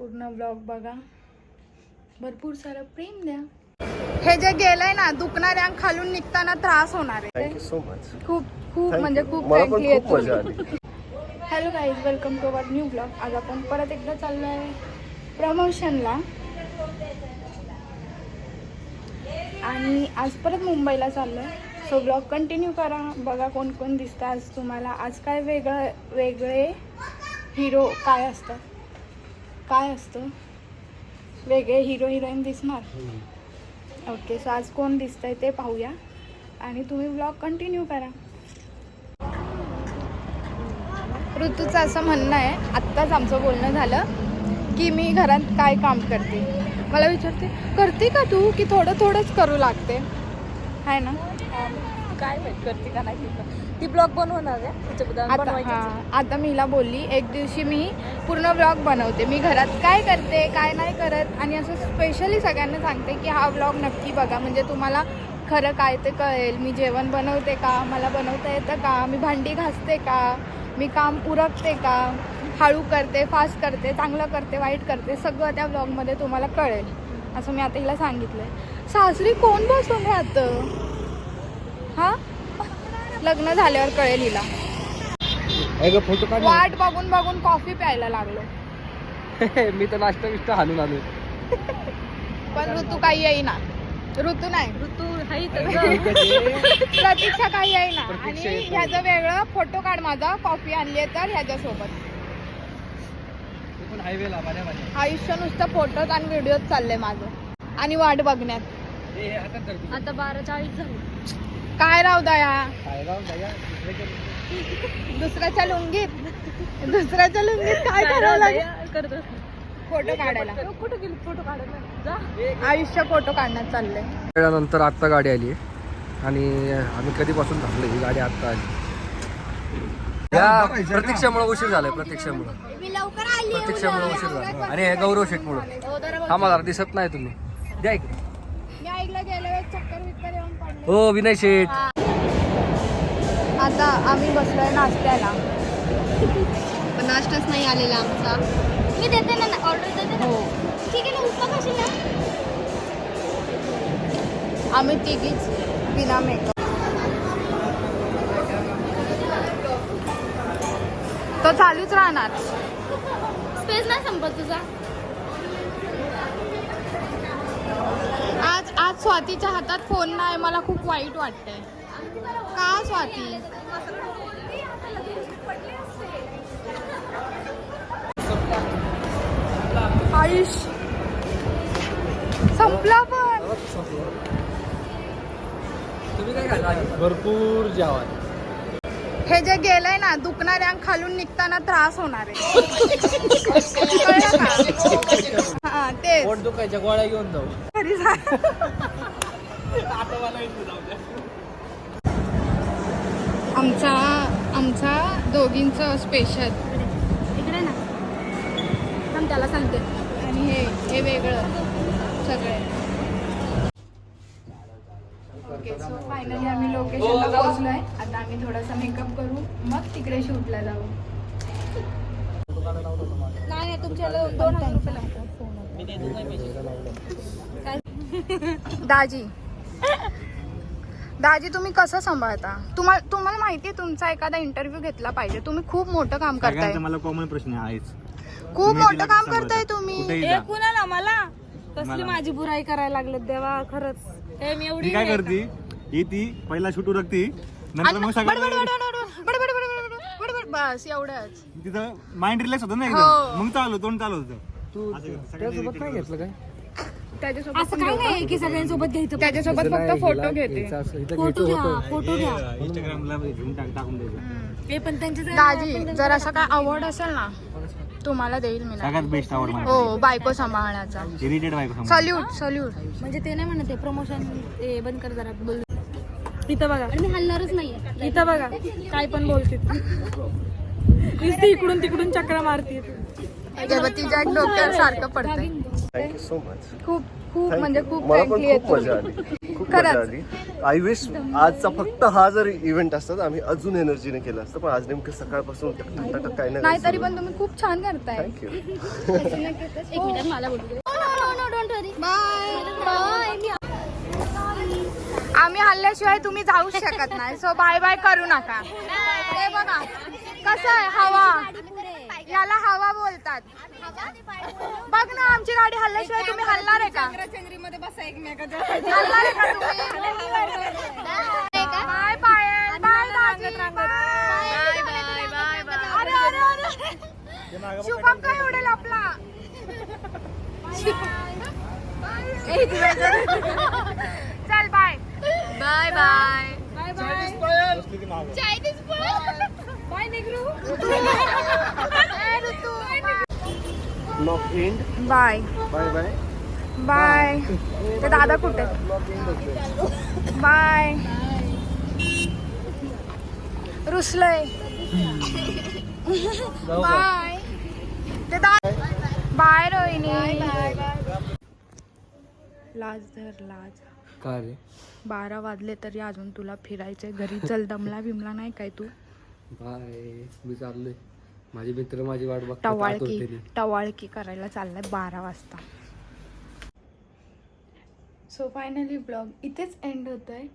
पूर्ण ब्लॉग बघा, भरपूर सारं प्रेम द्या. हे जे गेलंय ना, दुखणाऱ्या खालून निघताना त्रास होणार आहे. Thank you so much. खूप खूप म्हणजे खूप मला पण थँक्यू. खूप मजा आली. Hello guys, welcome to our new blog. आज आपण परत एकदा चाललो आहे प्रमोशनला आणि आज परत मुंबईला चाललो आहे. सो ब्लॉग कंटिन्यू करा, बघा कोण कोण दिसतं आज तुम्हाला. आज काय वेगळे हिरो काय असतं वेगळे हिरो हिरोईन दिसणार. ओके, सो आज कोण दिसतंय ते पाहूया आणि तुम्ही ब्लॉग कंटिन्यू करा. ऋतूचं असं म्हणणं आहे, आत्ताच आमचं बोलणं झालं की मी घरात काय काम करते. मला विचारते करते का तू, की थोडंच करू लागते, आहे ना. काय माहित करते का नाही ती ब्लॉग बनवणार आहे. आता मी हिला बोलली एक दिवशी मी पूर्ण ब्लॉग बनवते, मी घरात काय करते काय नाही करत, आणि असं स्पेशली सगळ्यांना सांगते की हा ब्लॉग नक्की बघा, म्हणजे तुम्हाला खरं काय ते कळेल. मी जेवण बनवते का, मला बनवता येतं का, मी भांडी घासते का, मी काम उरकते का, हळू करते फास्ट करते, चांगलं करते वाईट करते, सगळं त्या ब्लॉगमध्ये तुम्हाला कळेल असं मी आता हिला सांगितलं आहे. सासरी कोण बसून राहतं, हां लग्न झाल्यावर कळेल हिला. वाट बघून बघून कॉफी प्यायला लागलो. मी तर नाश्ता बिष्टा हाणून आलो. पण ऋतू काही येईना. ऋतू नाही, ऋतू प्रतीक्षा काही येईना. आणि ह्याचं वेगळं फोटो काढ माझा, कॉफी आणली आहे तर ह्याच्यासोबत. आयुष्य नुसतं फोटोत आणि व्हिडिओत चाललंय माझं आणि वाट बघण्यात. आता 12:40 झाली. काय राव दया, दुसऱ्याच्या लुंगीत काय करावं लागेल फोटो काढायला. कुठं गेली फोटो काढायला जा. आयुष्य फोटो काढण्यात चाललंय. वेळानंतर आत्ता गाडी आली आणि आम्ही कधीपासून थांबलो, ही गाडी आत्ता आली. या प्रतीक्षामुळे उशीर झालाय. प्रतीक्षामुळे उशीर झाला आणि हे गौरव शेटमुळे. हा मला दिसत नाही तुम्ही द्या इकडे. मी ऐकलं गेल्या वेळेस चक्कर विक्कर येऊन पडले. हो विनय शेठ. आता आम्ही बसलोय नाश्त्याला. पण नाश्ताच नाही आलेला आमचा. मी देते ना ऑर्डर देते ना. हो, ठीक आहे ना, उपमा कशी ना. आम्ही तिघीच बिना मेकअप. तो चालूच राहणार. स्पेस नाही संपत तुझा. आज स्वातीच्या हातात फोन नाही, मला खूप वाईट वाटतंय. का स्वाती? आयुष संपला. पण तुम्ही काय खाल्ला? भरपूर जेवण. हे जे गेलंय ना, दुखणाऱ्या खालून निघताना त्रास होणार आहे. कळलं का? हा तेच. पोट दुखायच्या गोळ्या घेऊन जाऊ. घरी जा. आमचा दोघींचं स्पेशल इकडे ना थांब, त्याला सांगते. आणि हे वेगळं सगळे. ओके, सो फायनली आम्ही लोकेशनला पोहोचलोय. आता आम्ही थोडासा मेकअप करू, मग तिकडे शूटला जाऊ. नाही तुमच्याला 2,000 रुपये लागतात. दाजी तुम्ही कसं सांभाळता? तुम्हाला माहितीये तुमचा एखादा इंटरव्ह्यू घेतला पाहिजे. तुम्ही खूप मोठं काम करताय. मला कॉमन प्रश्न आहेच. खूप मोठं काम करताय तुम्ही. कुणाला मला कसली माझी बुराई करायला लागलं देवा. खरंच हे मी एवढी काय करते, येती पहिला शूट उरकती, नंतर मग सगळं बस एवढंच. तिथं माइंड रिलॅक्स होतं ना हो. एकदम. मग चालू तोंड चालू होतं. तू त्यासोबत नाही घेतलं काय? त्याच्यासोबत असं काय नाही की सगळ्यांसोबत घ्यायचं. त्याच्यासोबत फक्त फोटो घेते. फोटो घ्या. इंस्टाग्रामला घेऊन टाकून द्यायचं. ते पण त्यांचे दाजी जर असं काय आवड असेल ना, तुम्हाला देईल मी ना. सगळ्यात बेस्ट आवड मला. हो, बायको सांभाळण्याचा. इरिटेड बायको. सल्यूट. म्हणजे ते नाही म्हणत प्रमोशन ते बंद कर जरा बोल. इथं बघा, मी हलणारच नाहीये. इथं बघा काय पण बोलते. नुसती इकडून तिकडून चक्र मारते. तिच्या डोक्यावर सारखं पडतंय. Thank you so much. खूप खूप म्हणजे खूप मला पण फ्रँकली खूप मजा आली. खूप मजा आली. आय विश आजचा फक्त हा जर इव्हेंट असता तर आम्ही अजून एनर्जीने केलं असतं, पण आज नेमकं सकाळपासून टक काही नाही तरी पण तुम्ही खूप छान करताय. थँक्यू. एक मिनिट मला बोलू दे. आम्ही हल्ल्याशिवाय तुम्ही जाऊच शकत नाही, सो बाय बाय करू नका. हे बघा कसं आहे हवा, याला हवा बोलतात. बघ ना आमची गाडी हल्ल्याशिवाय तुम्ही हलणार आहे का? हलणार आहे का तुम्ही? बाय पायल, बाय दाजी, बाय. अरे अरे अरे शुभम काय उडेल आपला. चल bye bye bye bye bye निघरू. ब्लॉक एंड. Bye bye bye bye. ते दादा कुठे? बाय. रुसलय. बाय. ते दादा बाय रोहिणी. लाज धर लाज. का रे 12 वाजले तरी अजून तुला फिरायचंय घरी. चल दमला बिमला नाही काय तू? बाय. मी चाललोय. माझे मित्र माझी वाट बघतात आतुरतेने. टवाळकी करायला चाललाय 12 वाजता. सो फायनली ब्लॉग इथेच एंड होतोय.